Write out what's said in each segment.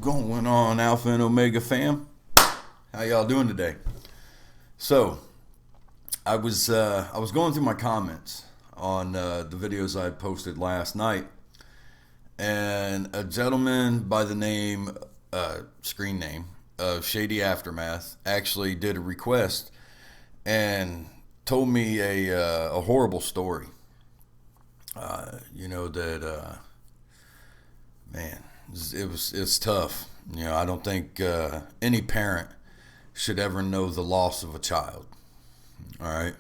going on, Alpha and Omega fam? How y'all doing today? So, I was going through my comments on the videos I posted last night, and a gentleman by the name, screen name, of Shady Aftermath actually did a request and told me a horrible story. Man, it's tough. I don't think any parent should ever know the loss of a child. All right.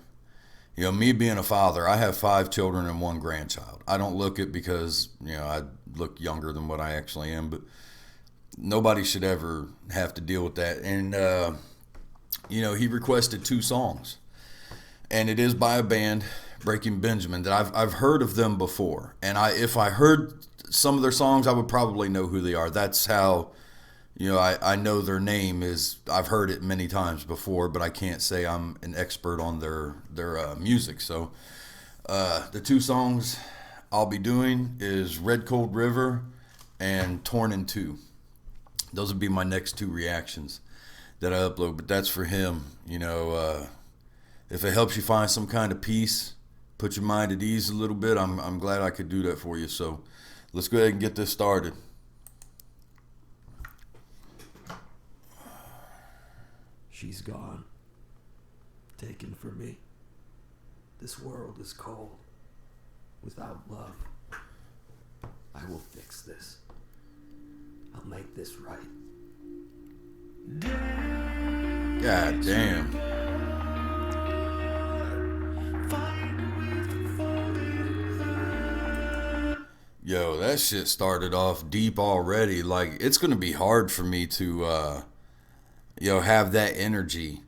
Me being a father, I have 5 children and 1 grandchild. I don't look it because, I look younger than what I actually am, but nobody should ever have to deal with that. And, he requested 2 songs, and it is by a band, Breaking Benjamin, that I've heard of them before. And if I heard some of their songs, I would probably know who they are. That's how, I know their name is. I've heard it many times before, but I can't say I'm an expert on their music. So the 2 songs I'll be doing is Red Cold River and Torn in Two. Those would be my next 2 reactions that I upload, but that's for him. If it helps you find some kind of peace, put your mind at ease a little bit, I'm glad I could do that for you. So let's go ahead and get this started. She's gone, taken from me. This world is cold. Without love, I will fix this. I'll make this right. God damn. Yo, that shit started off deep already. Like, it's gonna be hard for me to have that energy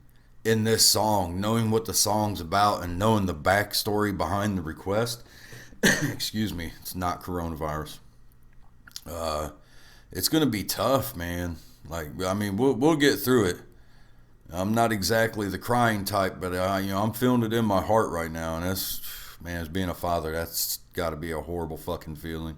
in this song, knowing what the song's about and knowing the backstory behind the request. Excuse me, it's not coronavirus. It's gonna be tough, man. We'll get through it. I'm not exactly the crying type, but I'm feeling it in my heart right now, and as being a father, that's got to be a horrible fucking feeling.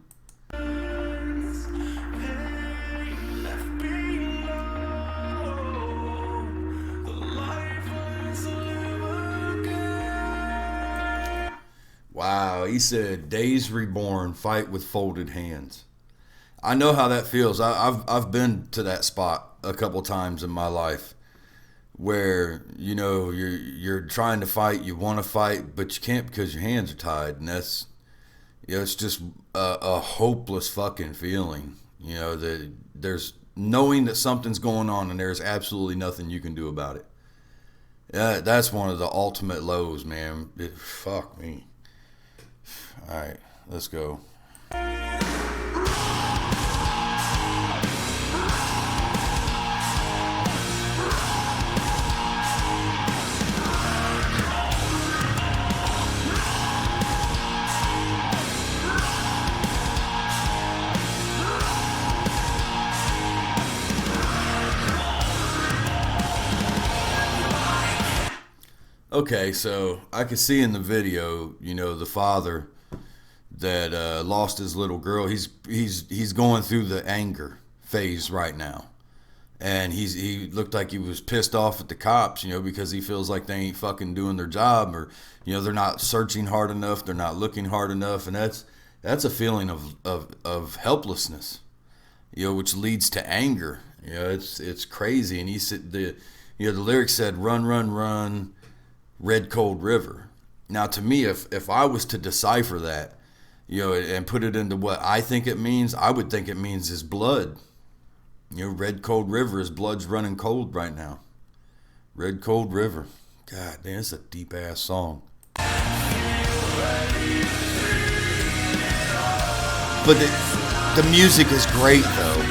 Wow, he said, "Days reborn, fight with folded hands." I know how that feels. I've been to that spot a couple times in my life, where you're trying to fight, you want to fight, but you can't because your hands are tied, and that's it's just a hopeless fucking feeling. That there's knowing that something's going on and there's absolutely nothing you can do about it. Yeah, that's one of the ultimate lows, man. Fuck me. All right, let's go. Okay, so I could see in the video, the father that lost his little girl. He's going through the anger phase right now, and he looked like he was pissed off at the cops, because he feels like they ain't fucking doing their job, or they're not searching hard enough, they're not looking hard enough, and that's a feeling of helplessness, which leads to anger. It's crazy. And he said the lyrics said, "Run, run, run, Red Cold River." Now, to me, if I was to decipher that, and put it into what I think it means, I would think it means his blood. Red Cold River, his blood's running cold right now. Red Cold River. God damn, it's a deep ass song. But the music is great though.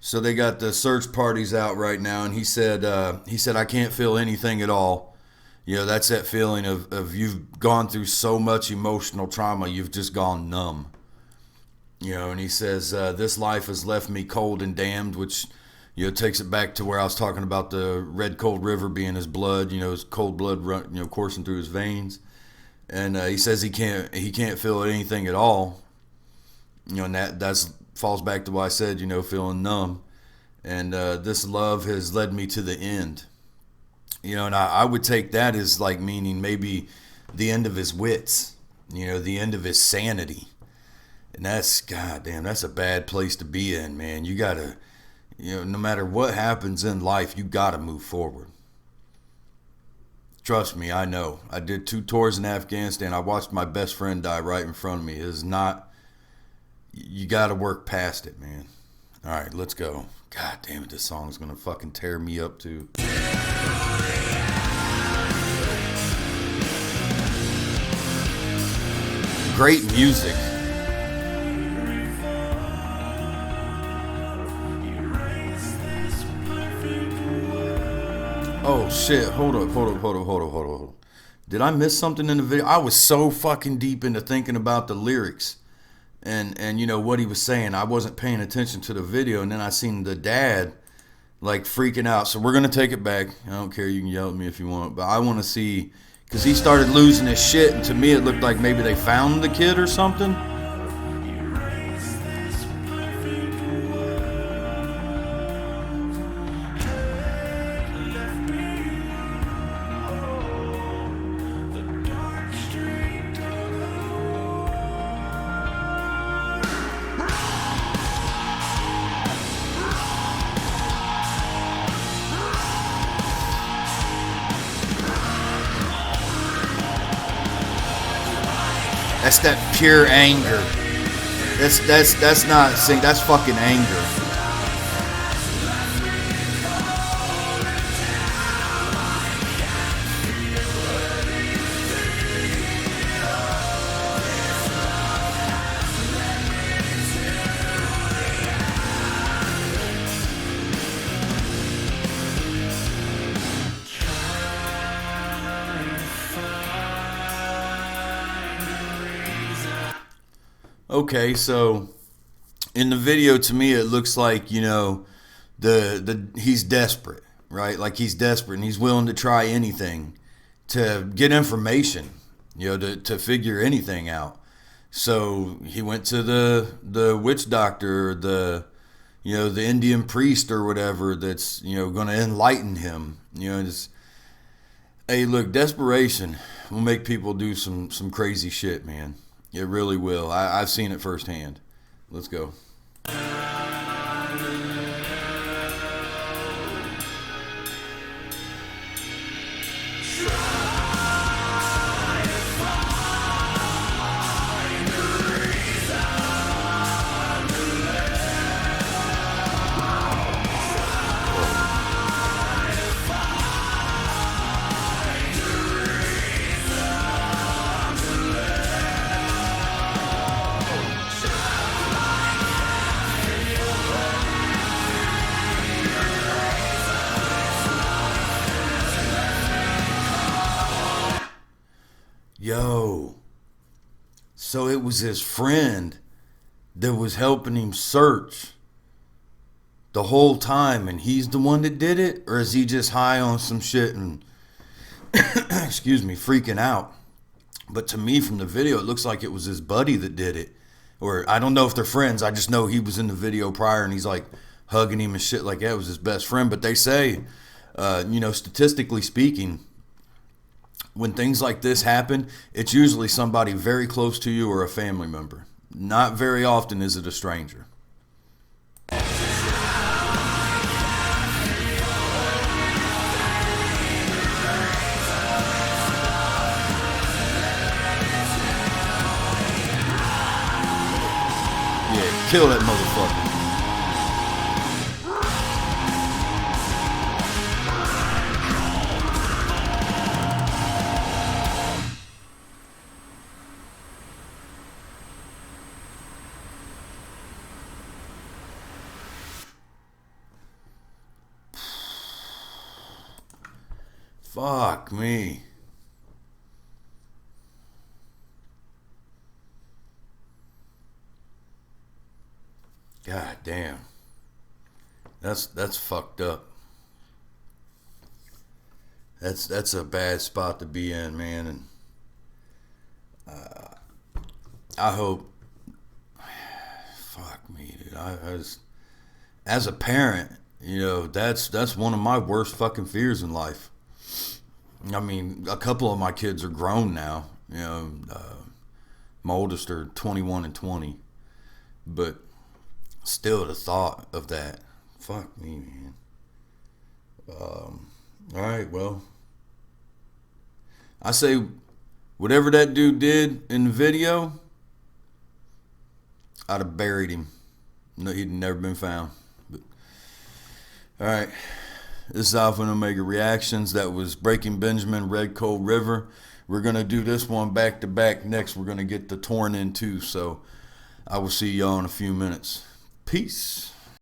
So they got the search parties out right now, and he said I can't feel anything at all. That's that feeling of you've gone through so much emotional trauma, you've just gone numb. And he says this life has left me cold and damned, which It takes it back to where I was talking about the red cold river being his blood, his cold blood coursing through his veins. And he says he can't feel anything at all. And that's falls back to what I said, feeling numb. And this love has led me to the end. And I would take that as like meaning maybe the end of his wits, the end of his sanity. And that's, goddamn, that's a bad place to be in, man. You gotta, no matter what happens in life, you gotta move forward. Trust me, I know. I did 2 tours in Afghanistan. I watched my best friend die right in front of me. It's not, you gotta work past it, man. All right, let's go. God damn it, this song's gonna fucking tear me up too. Great music. Oh shit, hold up. Did I miss something in the video? I was so fucking deep into thinking about the lyrics and what he was saying. I wasn't paying attention to the video, and then I seen the dad like freaking out. So we're gonna take it back. I don't care, you can yell at me if you want, but I want to see, because he started losing his shit, and to me it looked like maybe they found the kid or something. That's that pure anger. That's not sing. That's fucking anger. Okay, so in the video, to me, it looks like he's desperate, right? Like he's desperate and he's willing to try anything to get information, to figure anything out. So he went to the witch doctor, the Indian priest or whatever that's going to enlighten him. Hey, look, desperation will make people do some crazy shit, man. It really will. I've seen it firsthand. Let's go. Yo, so it was his friend that was helping him search the whole time, and he's the one that did it? Or is he just high on some shit and, excuse me, freaking out? But to me, from the video, it looks like it was his buddy that did it. Or I don't know if they're friends. I just know he was in the video prior, and he's like hugging him and shit like that. It was his best friend. But they say, statistically speaking, when things like this happen, it's usually somebody very close to you or a family member. Not very often is it a stranger. Yeah, kill that motherfucker. Fuck me. God damn. That's fucked up. That's a bad spot to be in, man. And I hope. Fuck me, dude. As a parent, that's one of my worst fucking fears in life. I mean, a couple of my kids are grown now. My oldest are 21 and 20, but still, the thought of that, fuck me, man. All right, well, I say, whatever that dude did in the video, I'd have buried him. No, he'd never been found. But, all right, this is Alpha and Omega Reactions. That was Breaking Benjamin, Red Cold River. We're going to do this one back to back. Next, we're going to get the Torn In too. So I will see y'all in a few minutes. Peace.